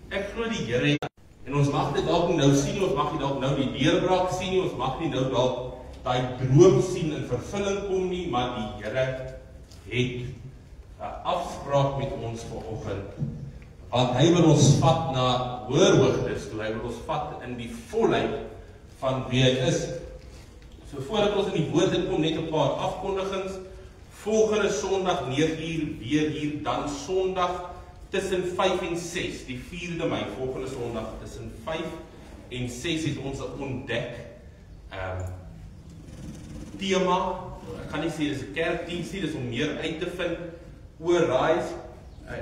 Ek glo die Here en ons mag dit dalk nou sien, ons mag nie dalk nou die deurbraak sien nie, ons mag nie nou dalk daai droom sien in vervulling kom nie, maar die Here het 'n afspraak met ons vanoggend. Want hy wil ons vat na hoër hoogtes toe, hy wil ons vat in die volheid van wie hy is. So voordat ons in die woord kom, net 'n paar afkondigings. Volgende Sondag 9uur weer hier, dan Sondag tussen 5 en 6, die 4de Mei, volgende Sondag tussen 5 en 6 het ons 'n ontdek tema. Ek kan nie sê dis 'n kerkdiens nie, dis om meer uit te vind oor Rise.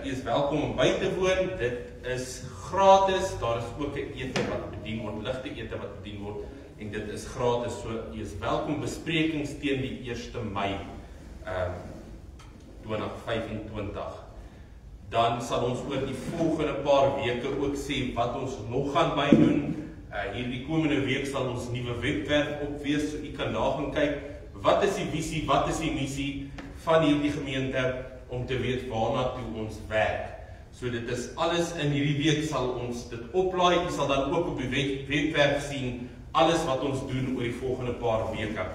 U is welkom om by te woon. Dit is gratis. Daar is ook 'n ete wat bedien word, ligte ete wat bedien word en dit is gratis. So u is welkom. Besprekings teen die 1 Mei 2025. Dan sal ons oor die volgende paar weke ook sê wat ons nog gaan bydoen. Hierdie komende week sal ons nuwe webwerf op wees, so u kan daar gaan kyk. Wat is die visie, wat is die missie van hierdie gemeente om te weet waarna toe ons werk. So dit is alles in hierdie week sal ons dit oplaai. U sal dan ook op die webwerf sien alles wat ons doen oor die volgende paar weke.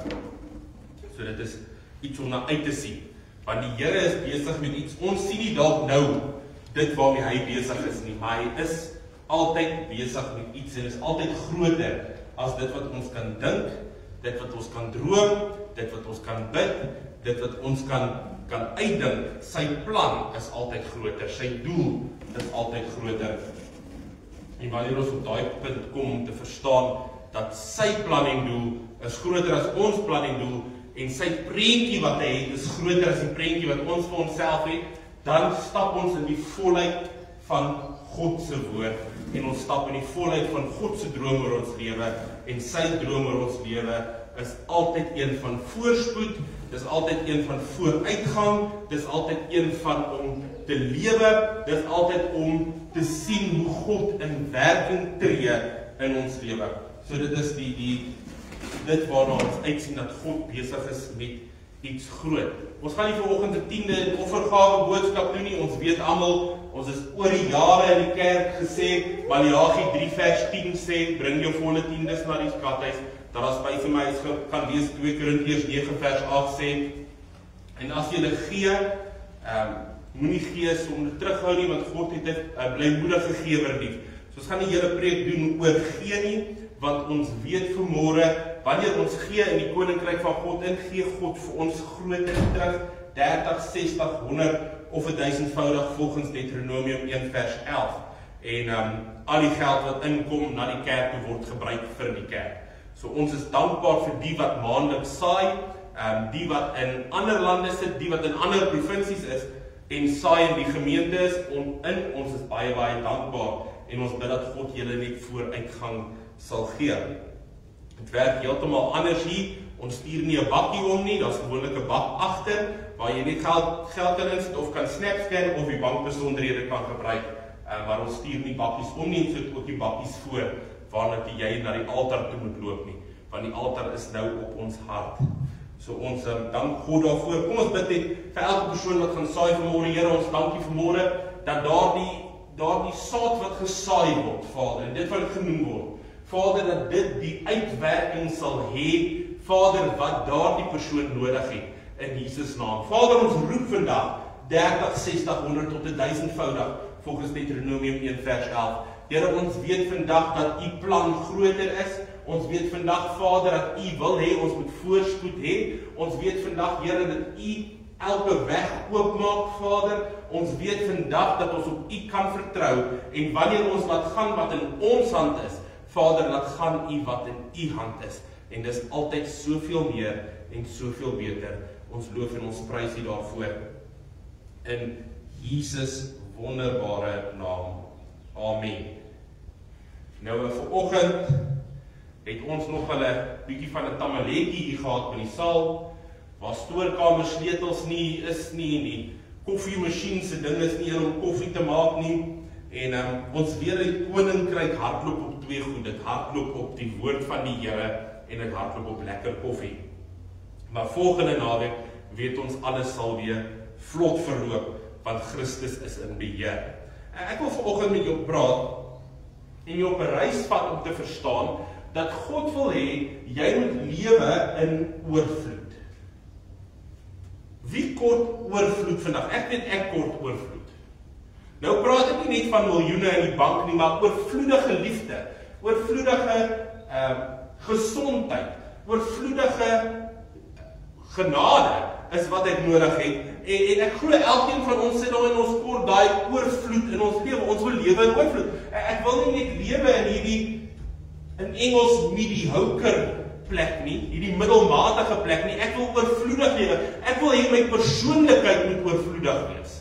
So dit is iets om na uit te sien. Want die Here is besig met iets. Ons sien nie dalk nou dit waarmee hy besig is nie, maar hy is altyd besig met iets en is altyd groter as dit wat ons kan dink, dit wat ons kan droom, dit wat ons kan bid, dit wat ons kan uitdink. Sy plan is altyd groter, sy doel is altyd groter. En wanneer ons op daai punt kom om te verstaan dat sy plan en doel is groter as ons plan en doel, en sy prentjie wat hy het is groter as die prentjie wat ons vir onsself het, dan stap ons in die volheid van God se woord en ons stap in die volheid van God se droom oor ons lewe en sy droom oor ons lewe is altyd een van voorspoed, dis altyd een van vooruitgang, dis altyd een van om te lewe, dis altyd om te sien hoe God in werking tree in ons lewe. So dit is dit waarna ons uitsien dat God besig is met iets groot. Ons gaan nie vanoggend 'n 10de offergawe boodskap doen nie. Ons weet almal, ons is oor die jare in die kerk gesê, Maleagi 3 vers 10 sê, bring jou volle tiendes na die skathuis. Daar as by vir my kan lees 2 Korintiërs 9 vers 8 sê, en as jy gee, moenie gee sonder terughou nie, want God het 'n blymoedige gewer lief. So ons gaan nie hele preek doen oor gee nie, want ons weet vanmôre, wanneer ons gee in die koninkryk van God in, gee God vir ons groter terug, 30, 60, 100 of 1000voudig volgens Deuteronomium 1 vers 11. En al die geld wat inkom na die kerk toe word gebruik vir die kerk. So ons is dankbaar vir die wat maandeliks saai, die wat in ander lande sit, die wat in ander provinsies is en saai in die gemeente is, ons is baie, baie dankbaar en ons bid dat God julle net vooruitgang sal gee. Het werk heeltemal anders hier, ons stuur nie 'n bakkie om nie, daar's gewoonlik 'n bak agter, waar jy net geld kan insit of kan snapscan of die bankbesonderhede kan gebruik, maar ons stuur nie bakkies om nie, en sit ook die bakkies voor, waarna jy na die altaar toe moet loop nie, want die altaar is nou op ons hart. So ons dank God daarvoor. Kom ons bid net vir elke persoon wat gaan saai vanmôre. Here, ons dankie vanmôre dat daardie saad wat gesaai word, Vader, en dit wat genoem word, Vader, dat dit die uitwerking sal hê, Vader, wat daardie persoon nodig het, in Jesus naam. Vader, ons roep vandag 30, 60, 100 tot 1000voudig, volgens Deuteronomium 1 vers 11. Here, ons weet vandag dat u plan groter is. Ons weet vandag, Vader, dat u wil hê, ons moet voorspoed hê. Ons weet vandag, Here, dat u elke weg oopmaak, Vader. Ons weet vandag dat ons op u kan vertrou. En wanneer ons laat gaan wat in ons hand is, Vader, laat gaan u wat in u hand is. En dis altyd soveel meer en soveel beter. Ons loof en ons prys u daarvoor. In Jesus wonderbare naam. Amen. Nou vanoggend het ons nog 'n bietjie van 'n tamaletjie hier gehad by die saal, waar stoorkamer sleutels nie is nie, en die koffiemasjien se ding is nie hier om koffie te maak nie. En ons weet die koninkryk hardloop op twee goed. Dit hardloop op die woord van die Here en dit hardloop op lekker koffie. Maar volgende naweek weet ons alles sal weer vlot verloop, want Christus is in beheer. Ek wil vanoggend met jou praat en jou op 'n reis vat om te verstaan dat God wil hê jy moet lewe in oorvloed. Wie kort oorvloed vandag? Ek weet ek kort oorvloed. Nou praat ek nie net van miljoene in die bank nie, maar oorvloedige liefde, oorvloedige gesondheid, oorvloedige genade is wat ek nodig het. En ek glo elkeen van ons sit daar in ons kort daai oorvloed in ons lewe. Ons wil lewe in oorvloed. Ek wil nie net lewe in hierdie in Engels mediocre plek nie, hierdie middelmatige plek nie. Ek wil oorvloedig lewe. Ek wil hê my persoonlikheid moet oorvloedig wees.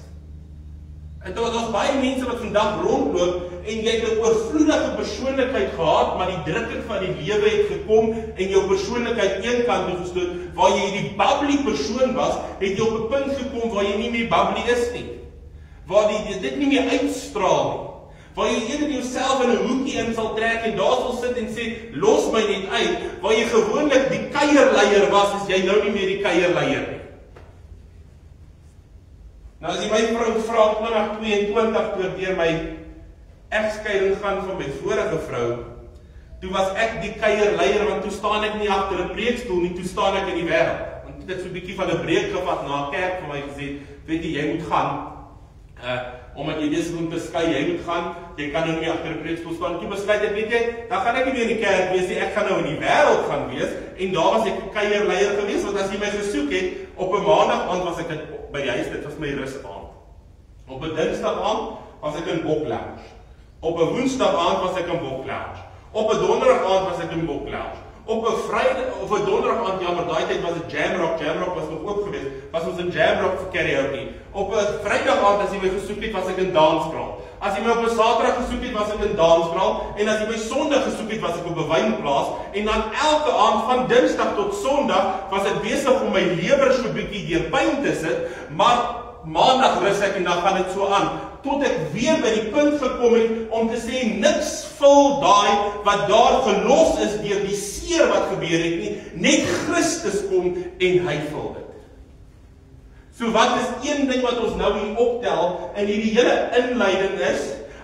En daar's baie mense wat vandag rondloop en jy het 'n oorvloedige persoonlikheid gehad, maar die drukking van die lewe het gekom en jou persoonlikheid een kant toe gestoot. Waar jy hierdie bubbly persoon was, het jy op 'n punt gekom waar jy nie meer bubbly is nie. Waar dit nie meer uitstraal nie. Waar jy eerder jouself in 'n hoekie in sal trek en daar sal sit en sê, los my net uit. Waar jy gewoonlik die kuierleier was, is jy nou nie meer die kuierleier nie. Nou as jy my vrou vra 2022 toe deur my egskeiding gaan van my vorige vrou, toe was ek die kuierleier, want toe staan ek nie agter 'n preekstoel nie, toe staan ek in die wêreld. Want dit het so 'n bietjie van 'n breek gevat na 'n kerk vir my gesê, weet jy moet gaan. Omdat jy besig om te skei, jy moet gaan, jy kan nou nie agter 'n preekstoel staan. Toe besluit ek, weet jy, dan gaan ek nie meer in die kerk wees nie, ek gaan nou in die wêreld gaan wees, en daar was ek 'n kuierleier gewees, want as jy my gesoek het, op 'n maandag aand was ek by die huis, dit was my rusaand. Op 'n dinsdag aand was ek in Bok Lounge. Op 'n woensdag aand was ek in Bok Lounge. Op 'n donderdag aand was ek in Bok Lounge. Op 'n Vrydag of 'n donderdag aand, jammer, daai tyd was dit Jamrock was nog oop geweest. Was ons in Jamrock vir karaoke. Op 'n Vrydag aand as jy my gesoek het, was ek in Danskraal. As jy my op 'n Saterdag gesoek het, was ek in Danskraal, en as jy my Sondag gesoek het, was ek op 'n wynplaas, en dan elke aand van Dinsdag tot Sondag was ek besig om my lewer so bietjie deur pyn te sit, maar Maandag rus ek en dan gaan dit so aan, tot ek weer by die punt gekom het om te sê, niks vul daai wat daar gelos is deur die seer wat gebeur het nie, net Christus kom en hy vul dit. So wat is een ding wat ons nou hier optel in hierdie hele inleiding is,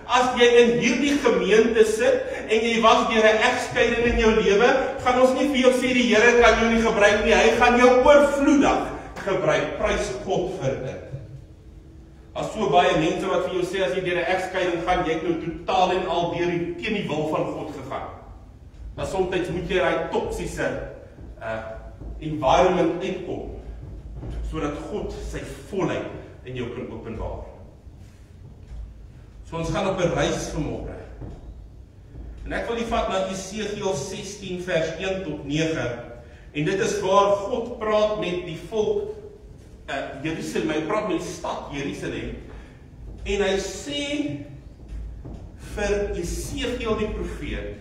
as jy in hierdie gemeente sit en jy was deur 'n egskeiding in jou lewe, gaan ons nie vir jou sê die Here kan jou nie gebruik nie, hy gaan jou oorvloedig gebruik. Prys God vir dit. As so baie mense wat vir jou sê, as jy deur 'n egskeiding gaan, jy het nou totaal en al deur teen die wil van God gegaan. Maar soms moet jy daai toksiese environment uitkom, sodat God sy volheid in jou kan openbaar. So ons gaan op 'n reis vanmôre. En ek wil die vat na Jesegiel 16 vers 1 tot 9. En dit is waar God praat met die volk Jerusalem, hy praat met die stad Jerusalem, en hy sê vir Jesegiel die profeet,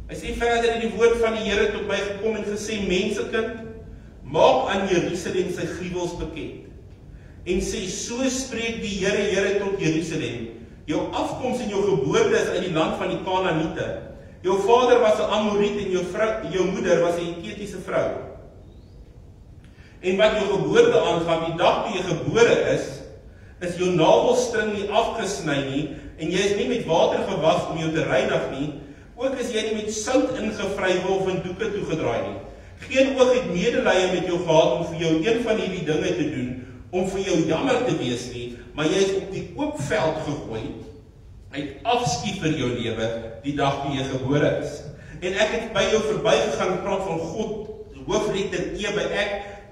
hy sê verder in die woord van die Here tot my gekom en gesê, mensekind, maak aan Jerusalem sy gruwels bekend, en sê, so spreek die Here tot Jerusalem, jou afkoms en jou geboorte is uit die land van die Kanaaniete, jou vader was 'n Amoriet en jou moeder was 'n Hetiese vrou. En wat jou geboorte aangaan, die dag toe jy gebore is jou navelstring nie afgesny nie, en jy is nie met water gewas om jou te reinig nie, ook is jy nie met sout ingevrywe of in doeke toegedraai nie. Geen oog het medelee met jou gehad om vir jou een van hierdie dinge te doen, om vir jou jammer te wees nie, maar jy is op die oop veld gegooi, uit afskie vir jou lewe, die dag toe jy gebore is. En ek het by jou verbygegaan, praat van God, hoofletter E by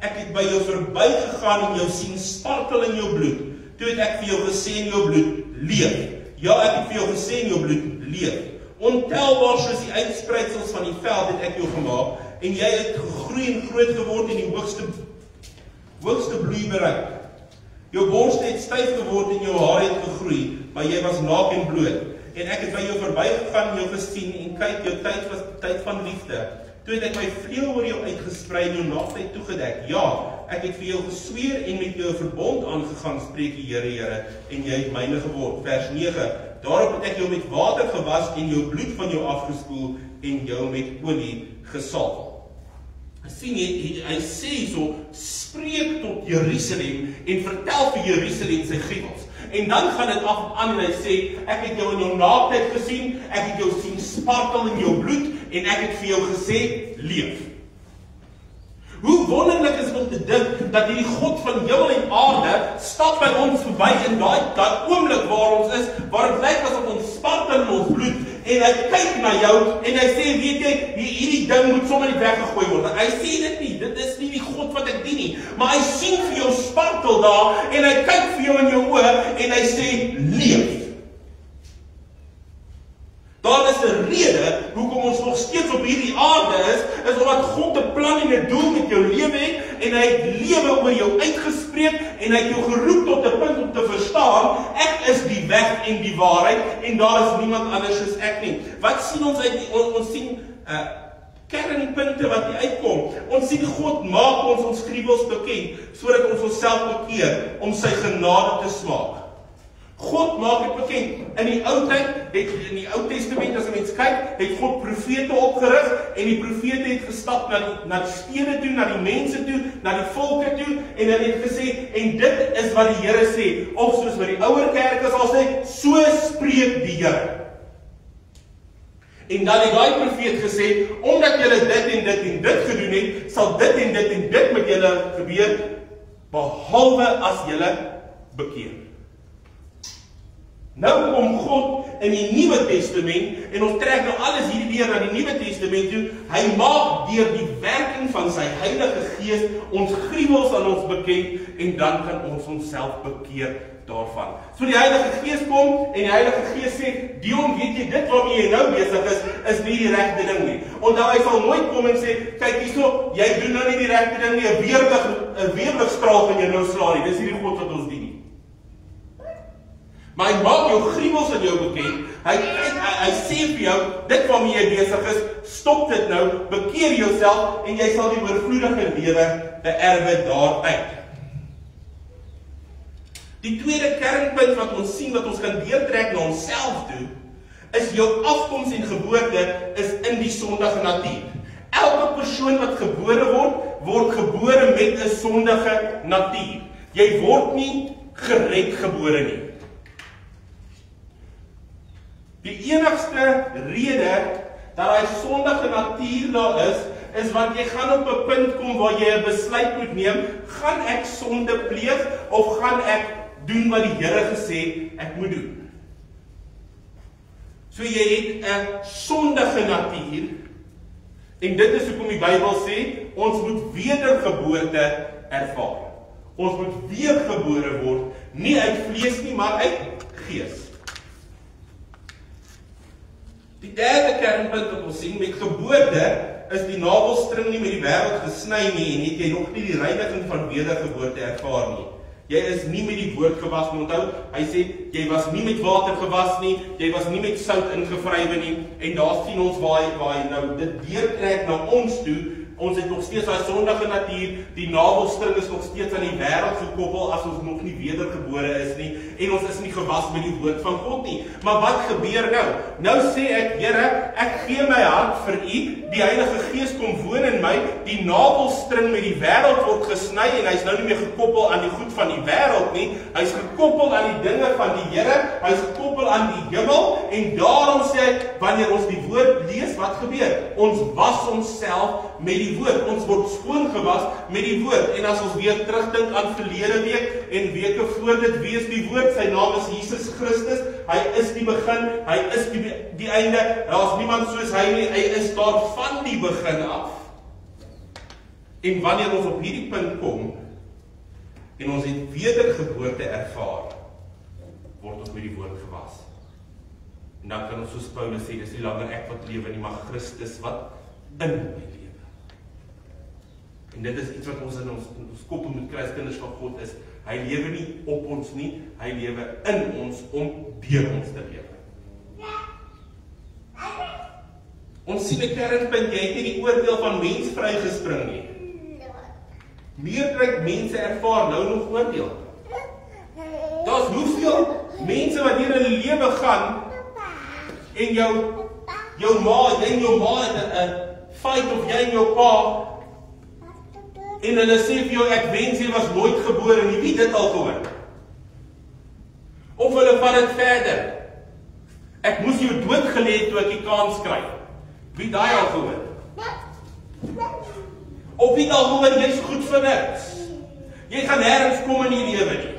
ek het by jou verbygegaan en jou sien spartel in jou bloed. Toe het ek vir jou gesê in jou bloed, leef. Ja, ek het vir jou gesê in jou bloed, leef. Ontelbaar soos die uitspreidsels van die veld het ek jou gemaak, en jy het gegroei en groot geword en die hoogste bloei bereik. Jou borste het styf geword en jou hare het gegroei, maar jy was naak en bloot. En ek het by jou verbygegaan en jou gesien, en kyk, jou tyd was tyd van liefde. Toe het ek my vleuel oor jou uitgesprei en jou naaktheid toegedek. Ja, ek het vir jou gesweer en met jou 'n verbond aangegaan, spreek die Here, en jy het myne geword. Vers 9. Daarop het ek jou met water gewas en jou bloed van jou afgespoel en jou met olie gesalf. Sien jy, hy sê so, spreek tot Jerusalem en vertel vir Jerusalem sy gruwels. En dan gaan dit aan en hy sê, ek het jou in jou naaktheid gesien, ek het jou sien spartel in jou bloed, en ek het vir jou gesê, leef. Hoe wonderlik is om te dink dat hierdie God van hemel en aarde stap by ons verby in daai oomblik waar ons is, waar dit lyk asof ons spartel in ons bloed, en hy kyk na jou en hy sê, weet jy, hierdie ding moet sommer nie weggegooi word. Hy sê dit nie, dit is nie die God wat ek dien nie, maar hy sien vir jou spartel daar en hy kyk vir jou in jou oë en hy sê, leef. Daar is 'n rede hoekom ons nog steeds op hierdie aarde is omdat God 'n plan en 'n doel met jou lewe het en hy het lewe oor jou uitgespreek en hy het jou geroep tot 'n punt om te verstaan, ek is die weg en die waarheid en daar is niemand anders as ek nie. Wat sien ons uit ons sien kernpunte wat hier uitkom. Ons sien God maak ons gruwels bekend sodat ons onsself bekeer om sy genade te smaak. God maak dit bekend. In die Ou Testament as 'n mens kyk, het God profete opgerig en die profete het gestap na die stede toe, na die mense toe, na die volke toe en hulle het gesê en dit is wat die Here sê, of soos wat die ouer kerke sal sê, so spreek die Here. En dan het daai profeet gesê, omdat julle dit en dit en dit gedoen het, sal dit en dit en dit met julle gebeur, behalwe as julle bekeer. Nou kom God in die Nuwe Testament, en ons trek nou alles hierdie deur na die Nuwe Testament toe, hy maak deur die werking van sy Heilige Gees ons gruwels aan ons bekend, en dan kan ons onsself bekeer daarvan. So die Heilige Gees kom, en die Heilige Gees sê, Dion, weet jy, dit waarmee jy nou besig is nie die regte ding nie. Onthou, hy sal nooit kom en sê, kyk hierso, jy doen nou nie die regte ding nie, 'n weerligstraal van jou nou slaan nie, dis nie die God wat ons dien nie. Maar hy maak jou gruwels aan jou bekend, hy sê vir jou, dit waarmee jy besig is, stop dit nou, bekeer jouself, en jy sal die oorvloedige lewe beerwe daaruit. Die tweede kernpunt wat ons sien, wat ons kan deurtrek na onsself toe, is jou afkoms en geboorte is in die sondige natuur. Elke persoon wat gebore word gebore met 'n sondige natuur. Jy word nie gered gebore nie. Die enigste rede dat hy sondige natuur daar is want jy gaan op 'n punt kom waar jy 'n besluit moet neem, gaan ek sonde pleeg of gaan ek doen wat die Here gesê ek moet doen. So jy het 'n sondige natuur en dit is hoekom die Bybel sê ons moet wedergeboorte ervaar. Ons moet weergebore word, nie uit vlees nie, maar uit gees. Die derde kernpunt wat ons sien, met geboorte is die navelstring nie met die wêreld gesny nie en het jy nog nie die reiniging van wedergeboorte ervaar nie. Jy is nie met die woord gewas nie. Onthou, hy sê, jy was nie met water gewas nie, jy was nie met sout ingevrywe nie, en daar sien ons waar hy nou dit deurtrek na ons toe. Ons het nog steeds daai sondige natuur, die navelstring is nog steeds aan die wêreld gekoppel as ons nog nie wedergebore is nie, en ons is nie gewas met die woord van God nie. Maar wat gebeur nou? Nou sê ek, Here, ek gee my hart vir U, die Heilige Gees kom woon in my, die navelstring met die wêreld word gesny, en hy's nou nie meer gekoppel aan die goed van die wêreld nie, hy's gekoppel aan die dinge van die Here, hy's gekoppel aan die hemel, en daarom sê hy, wanneer ons die woord lees, wat gebeur? Ons was onsself met die woord, ons word skoon gewas met die woord, en as ons weer terugdink aan verlede week, en weke voor dit, wie is die woord? Sy naam is Jesus Christus, hy is die begin, hy is die einde, daar is niemand soos hy nie, hy is daar van die begin af. En wanneer ons op hierdie punt kom, en ons het wedergeboorte ervaar, word ons met die woord gewas. En dan kan ons soos Paulus sê, dis nie langer ek wat lewe nie, maar Christus wat in my lewe. En dit is iets wat ons in ons koppel met Christkinders van God is. Hy lewe nie op ons nie, hy lewe in ons om deur ons te lewe. Ons sien 'n kernpunt, jy het nie die oordeel van mens vrygespring nie. Meerderheid mense ervaar nou nog oordeel. Daar's hoeveel mense wat deur hulle lewe gaan en jou ma, jy en jou ma het 'n fight of jy en jou pa, en hulle sê vir jou, ek wens jy was nooit gebore nie. Wie dit al gehoor? Of hulle vat dit verder. Ek moes jou doodgelê toe ek die kans kry. Wie daai al gehoor? Of wie al gehoor, jy's goed vir niks. Jy gaan nêrens kom in die lewe nie.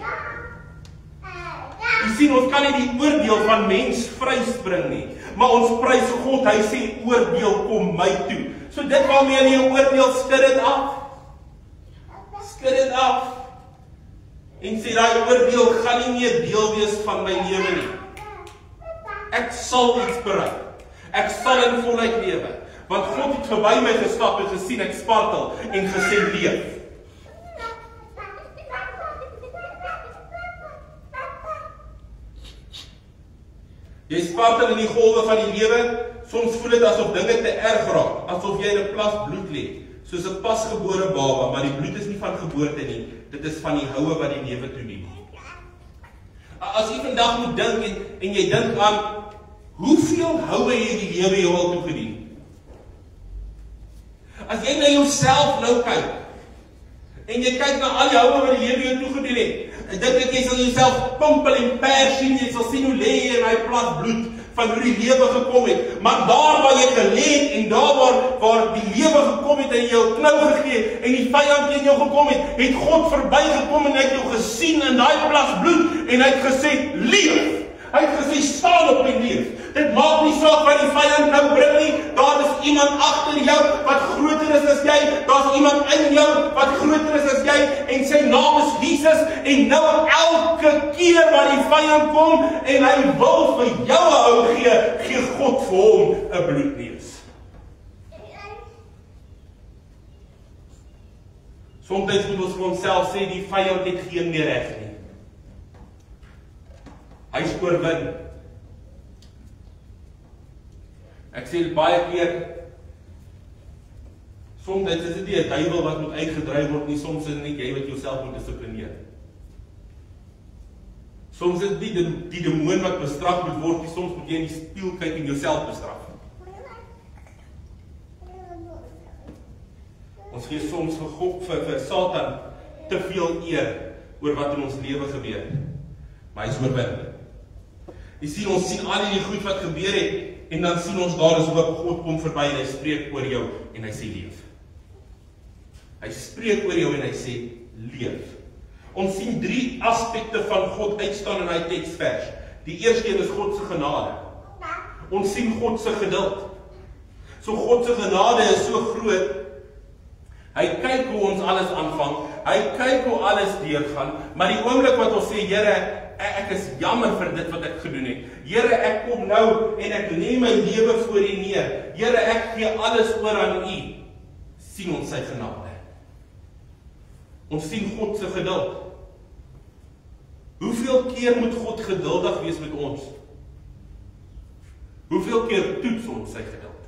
Jy sien, ons kan nie die oordeel van mens vryspring nie. Maar ons prys God, hy sê, oordeel kom my toe. So dit waarmee jy jou oordeel, skud dit af. Skud dit af. En sê, daai oordeel gaan nie meer deel wees van my lewe nie. Ek sal iets bereik. Ek sal in volheid lewe. Want God het verby my gestap en gesien ek spartel en gesê leef. Jy spartel in die golwe van die lewe, soms voel dit asof dinge te erg raak, asof jy in 'n plas bloed lê, soos 'n pasgebore baba, maar die bloed is nie van geboorte nie, dit is van die houe wat die lewe toeneem. As jy vandag moet dink en jy dink aan, hoeveel houe het die lewe jou al toegedien? As jy na jouself nou kyk, en jy kyk na al die houe wat die lewe jou toegedien het, ek dink ek jy sal jouself pimpel en pers sien, jy sal sien hoe lê jy in hy plas bloed, van hoe die lewe gekom het, maar daar waar jy gelê het, en daar waar die lewe gekom het, en jou knou gegee, en die vyand teen jou gekom het God verbygekom, en hy het jou gesien in die plas bloed, en hy het gesê, leef! Hy het gesê, staan op en leef. Dit maak nie saak wat die vyand nou bring nie, daar is iemand agter jou wat groter is as jy, daar is iemand in jou wat groter is as jy, en sy naam is Jesus, en nou elke keer wat die vyand kom, en hy wil vir jou hou gee God vir hom 'n bloedneus. Soms moet ons vir onsself sê, die vyand het geen meer reg nie. Hy is oorwin. Ek sê baie keer, soms is dit nie 'n duiwel wat moet uitgedryf word nie, soms is dit net jy wat jouself moet dissiplineer. Soms is dit nie die demoon wat bestraf moet word nie, soms moet jy in die spieël kyk en jouself bestraf. Ons gee soms vir Satan te veel eer oor wat in ons lewe gebeur. Maar hy is oorwin. Jy sien, ons sien al die goed wat gebeur het, en dan sien ons daar is hoop, God kom verby en hy spreek oor jou en hy sê leef. Hy spreek oor jou en hy sê leef. Ons sien 3 aspekte van God uitstaan in hy teksvers. Die eerste een is God se genade. Ons sien God se geduld. So God se genade is so groot. Hy kyk hoe ons alles aanvang. Hy kyk hoe alles deurgaan, maar die oomblik wat ons sê, Here, ek is jammer vir dit wat ek gedoen het. Here, ek kom nou en ek lê my lewe voor U neer. Here, ek gee alles oor aan U. Sien ons sy genade. Ons sien God se geduld. Hoeveel keer moet God geduldig wees met ons? Hoeveel keer toets ons sy geduld?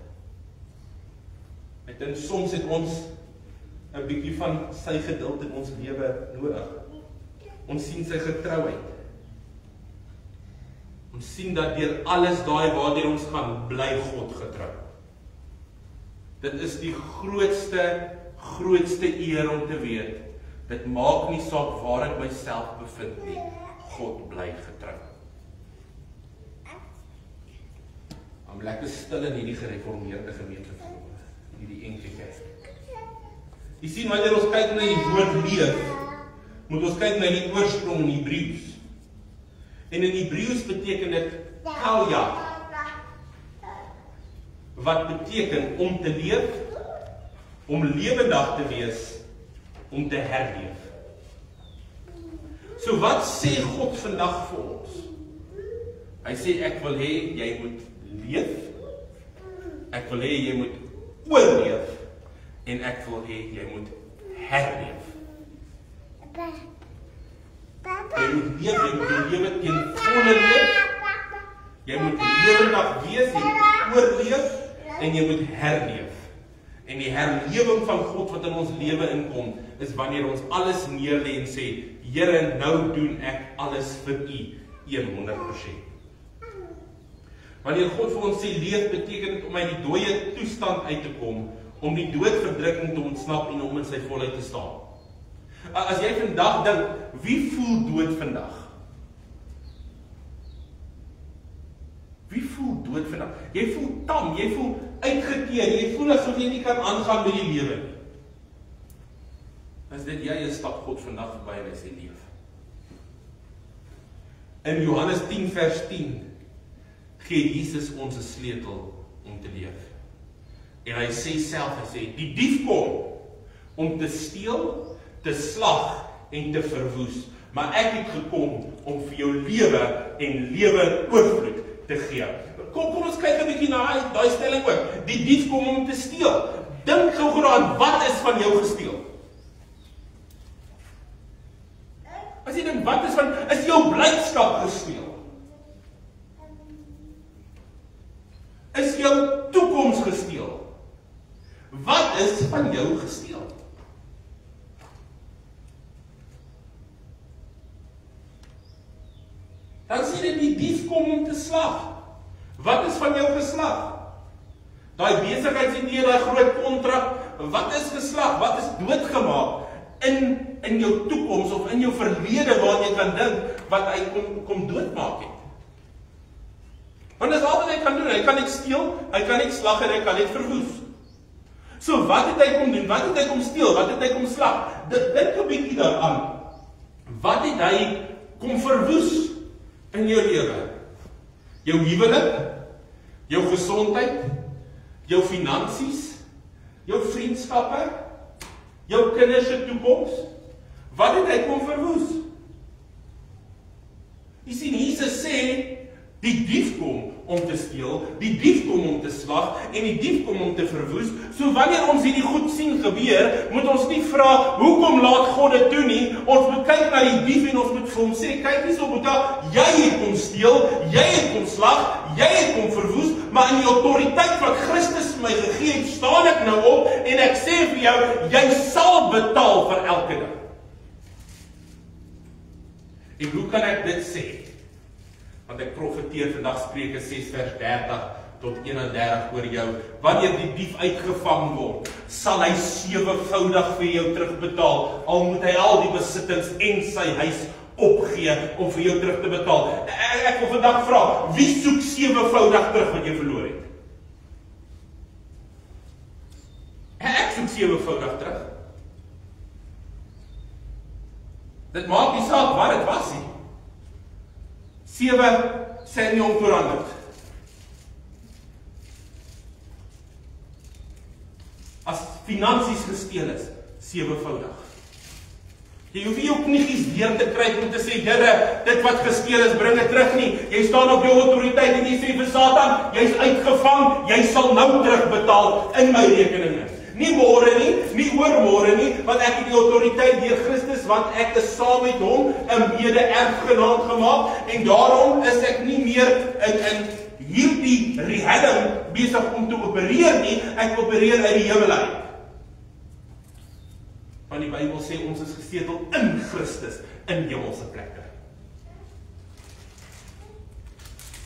Ek dink soms het ons 'n bietjie van sy geduld in ons lewe nodig. Ons sien sy getrouheid. Ons sien dat deur alles daai waardeur ons gaan, bly God getrou. Dit is die grootste eer om te weet, dit maak nie saak waar ek myself bevind nie, God bly getrou. Om lekker stil in hierdie gereformeerde gemeente volgende, hierdie enke kerk. Jy sien, wanneer ons kyk na die woord leef, moet ons kyk na die oorsprong in Hebreëus. En in Hebreëus beteken dit kalja, wat beteken om te leef, om lewendig te wees, om te herleef. So wat sê God vandag vir ons? Hy sê, ek wil hê jy moet leef, ek wil hê jy moet oorleef, en ek wil hê jy moet herleef. Jy moet leef, jy moet die lewe teen volle leef, jy moet lewendig wees, jy moet oorleef, en jy moet herleef. En die herlewing van God wat in ons lewe inkom, is wanneer ons alles neerlê en sê, Here, nou doen ek alles vir U 100%. Wanneer God vir ons sê leef, beteken dit om uit die dooie toestand uit te kom, om die doodverdrukking te ontsnap en om in sy volheid te staan. As jy vandag dink, wie voel dood vandag? Wie voel dood vandag? Jy voel tam, jy voel uitgekeer, jy voel asof jy nie kan aangaan met die lewe nie. As dit jy stap God vandag verby en hy sê leef. In Johannes 10 vers 10 gee Jesus ons 'n sleutel om te leef. En hy sê self, hy sê, die dief kom om te steel, te slag en te verwoes. Maar ek het gekom om vir jou lewe en lewe oorvloed te gee. Kom ons kyk 'n bietjie na daai stelling ook. Die dief kom om te steel. Dink gou aan wat is van jou gesteel? As jy dink wat is jou blydskap gesteel? Is jou toekoms gesteel? Wat is van jou gesteel? Dan sê dit die dief kom om te slag. Wat is van jou geslag? Daai besigheidsidee, daai groot kontrak, wat is geslag? Wat is doodgemaak in jou toekoms of in jou verlede waaraan jy kan dink wat hy kom doodmaak het? Want dis al wat hy kan doen. Hy kan net steel, hy kan net slag en hy kan net verwoes. So wat het hy kom doen? Wat het hy kom steel? Wat het hy kom slag? Dink 'n bietjie daaraan. Wat het hy kom verwoes in jou lewe? Jou huwelik, jou gesondheid, jou finansies, jou vriendskappe, jou kinders se toekoms. Wat het hy kom verwoes? Jy sien, Jesus sê, die dief kom om te steel, die dief kom om te slag, en die dief kom om te verwoes. So wanneer ons hierdie goed sien gebeur, moet ons nie vra, hoekom laat God dit toe nie? Ons moet kyk na die dief en ons moet vir hom sê, kyk hier so Boeta, jy het kom steel, jy het kom slag, jy het kom verwoes, maar in die autoriteit wat Christus vir my gegee het, staan ek nou op, en ek sê vir jou, jy sal betaal vir elke ding. En hoe kan ek dit sê? Want ek profeteer vandag Spreuke 6 vers 30 tot 31 oor jou. Wanneer die dief uitgevang word, sal hy 7voudig vir jou terugbetaal. Al moet hy al die besittings en sy huis opgee om vir jou terug te betaal. Ek wil vandag vra, wie soek 7voudig terug wat jy verloor het? Ek soek 7voudig terug. Dit maak nie saak wat dit was nie. 7 sê nie onveranderd. As finansies gesteel is, 7voudig. Jy hoef nie jou kniegies deur te kry om te sê, Here, dit wat gesteel is, bring dit terug nie. Jy staan op jou autoriteit en jy sê vir Satan, jy's uitgevang, jy sal nou terugbetaal in my rekeninge. Nie môre nie, nie oormôre nie, want ek het die autoriteit deur Christus, want ek is saam met hom 'n mede-erfgenaam gemaak, en daarom is ek nie meer in hierdie rehelling besig om te opereer nie, ek opereer uit die hemel uit. Want die Bybel sê ons is gesetel in Christus, in hemelse plekke.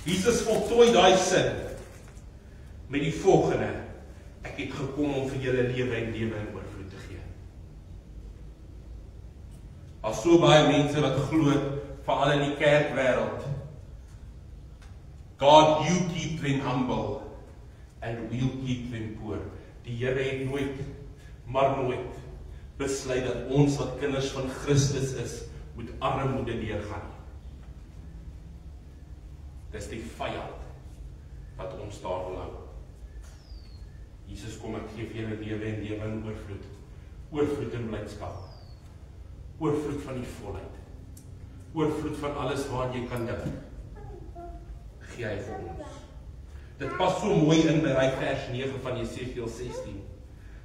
Jesus voltooi daai sin met die volgende: ek het gekom om vir julle lewe en lewe in oorvloed te gee. As so baie mense wat glo, veral in die kerkwêreld, God, you keep them humble and we'll keep them poor. Die Here het nooit, maar nooit besluit dat ons wat kinders van Christus is, moet armoede deurgaan. Dis die vyand wat ons daar wil hou. Jesus kom, ek gee vir julle lewe en lewe in oorvloed. Oorvloed in blydskap. Oorvloed van die volheid. Oorvloed van alles waaraan jy kan dink. Gee hy vir ons. Dit pas so mooi in by vers 9 van Jesegiel 16.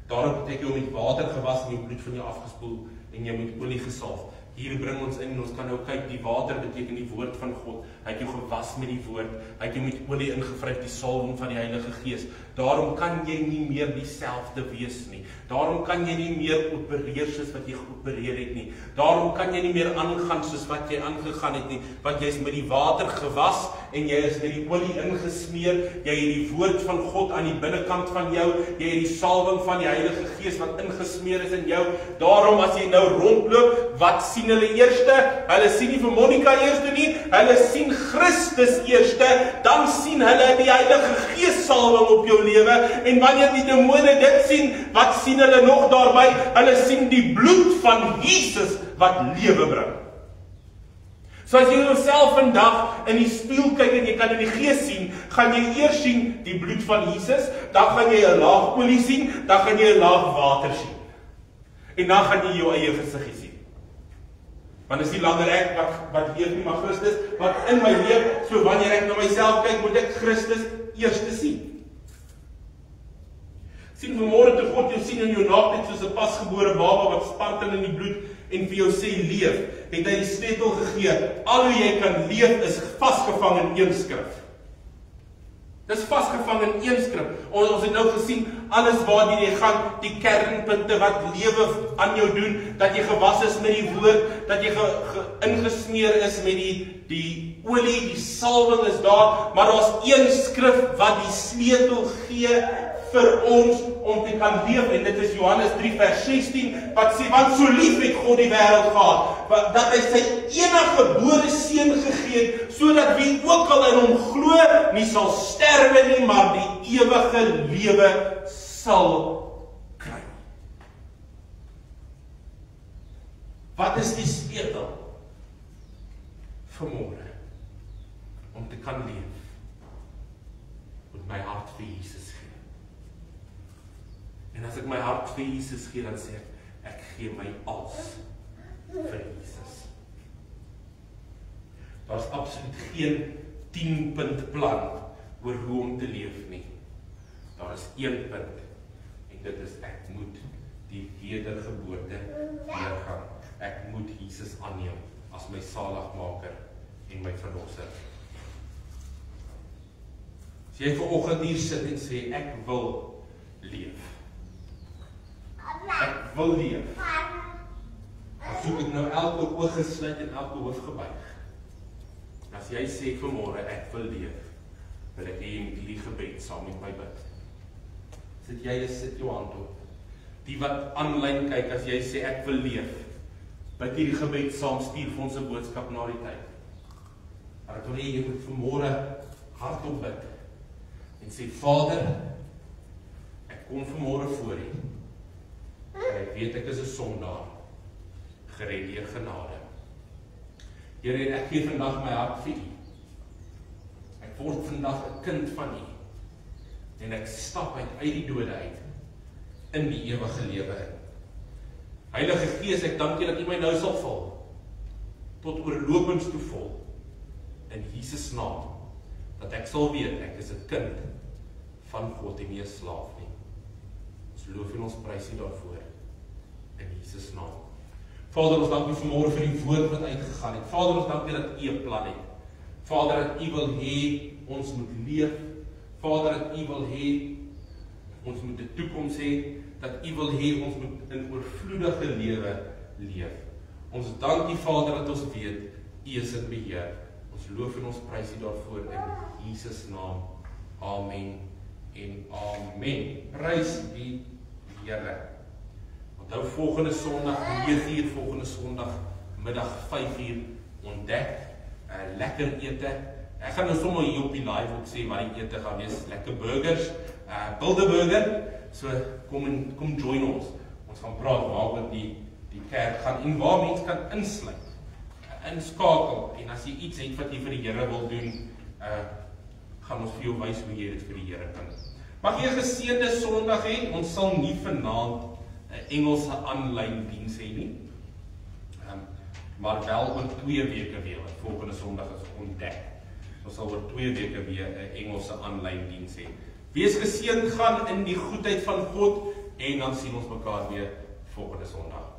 Daarom het ek jou met water gewas en die bloed van jou afgespoel en jy met olie gesalf. Hier bring ons in en ons kan nou kyk, die water beteken die woord van God. Hy het jou gewas met die woord. Hy het jou met olie ingevryf, die salwing van die Heilige Gees. Daarom kan jy nie meer dieselfde wees nie. Daarom kan jy nie meer opereer soos wat jy geopereer het nie. Daarom kan jy nie meer aangaan soos wat jy aangegaan het nie, want jy is met die water gewas en jy is met die olie ingesmeer, jy het die woord van God aan die binnekant van jou, jy het die salwing van die Heilige Gees wat ingesmeer is in jou. Daarom as jy nou rondloop, wat sien hulle eerste? Hulle sien nie vir Monica eerste nie, hulle sien Christus eerste, dan sien hulle die Heilige Gees salwing op jou lewe, en wanneer die demone dit sien, wat sien hulle nog daarby? Hulle sien die bloed van Jesus wat lewe bring. So as jy jouself vandag in die spieël kyk en jy kan in die gees sien, gaan jy eers sien die bloed van Jesus, dan gaan jy 'n laag olie sien, dan gaan jy 'n laag water sien. En dan gaan jy jou eie gesiggie sien. Want is nie langer ek wat leef nie, maar Christus wat in my leef. So wanneer ek na myself kyk, moet ek Christus eers sien. Sien vanmôre toe God jou sien in jou naaktheid soos 'n pasgebore baba wat spartel in die bloed en vir jou sê leef, het hy die sleutel gegee. Al hoe jy kan leef is vasgevang in een skrif. Dis vasgevang in een skrif. Ons het nou gesien alles waartoe jy gaan, die kernpunte wat lewe aan jou doen, dat jy gewas is met die woord, dat jy ingesmeer is met die olie, die salwing is daar, maar daar's een skrif wat die sleutel gee vir ons om te kan leef, en dit is Johannes 3 vers 16, wat sê, want so lief het God die wêreld gehad, dat hy sy enige gebore seun gegee het, sodat wie ook al in hom glo, nie sal sterwe nie, maar die ewige lewe sal kry. Wat is die sleutel vanmôre om te kan leef? Moet my hart vir Jesus gee. En as ek my hart vir Jesus gee, dan sê ek gee my alles vir Jesus. Daar is absoluut geen 10-punt plan oor hoe om te leef nie. Daar is 1 punt, en dit is ek moet die wedergeboorte deurgaan. Ek moet Jesus aanneem as my saligmaker en my verlosser. As jy vanoggend hier sit en sê, ek wil leef. Ek wil leef. Dan soek ek nou elke oog gesluit en elke hoof gebuig. As jy sê vanmôre, ek wil leef, wil ek hê jy moet hierdie gebed saam met my bid. Sit jy, sit jou hand op. Die wat aanlyn kyk, as jy sê, ek wil leef, bid hierdie gebed saam, stuur vir ons 'n boodskap na die tyd. Maar ek wil hê jy moet vanmôre hardop bid en sê, Vader, ek kom vanmôre voor U. En ek weet ek is 'n sondaar, gered deur genade. Here, ek gee vandag my hart vir U. Ek word vandag 'n kind van U. En ek stap uit die dode uit, in die ewige lewe in. Heilige Gees, ek dank U dat U my nou sal vul, tot oorlopends toe vol, in Jesus naam, dat ek sal weet, ek is 'n kind van God en nie 'n slaaf nie. Ons loof en ons prys U daarvoor, in Jesus naam. Vader, ons dank U vanmôre vir die woord wat uitgegaan het. Vader, ons dank U dat U 'n plan het. Vader, dat U wil hê ons moet leef. Vader, dat U wil hê ons moet 'n toekoms hê, dat U wil hê ons moet in oorvloedige lewe leef. Ons dank U, Vader, dat ons weet U is in beheer. Ons loof en ons prys U daarvoor in Jesus naam. Amen en amen. Prys die Here. Onthou volgende Sondag 9:00, volgende Sondag middag 5:00 ontdek lekker ete. Ek gaan nou sommer hier op die live ook sê wat die ete gaan wees. Lekker burgers, Bilderburger. So kom join ons. Ons gaan praat waaroor die kerk gaan en waar mense kan insluit. Inskakel, en as jy iets het wat jy vir die Here wil doen, gaan ons vir jou wys hoe jy dit vir die Here kan doen. Mag jy 'n geseënde Sondag hê. Ons sal nie vanaand 'n Engelse aanlyn diens hê nie. Maar wel oor 2 weke weer. Volgende Sondag is ontdek. Ons sal oor 2 weke weer 'n Engelse aanlyn diens hê. Wees geseënd, gaan in die goedheid van God en dan sien ons mekaar weer volgende Sondag.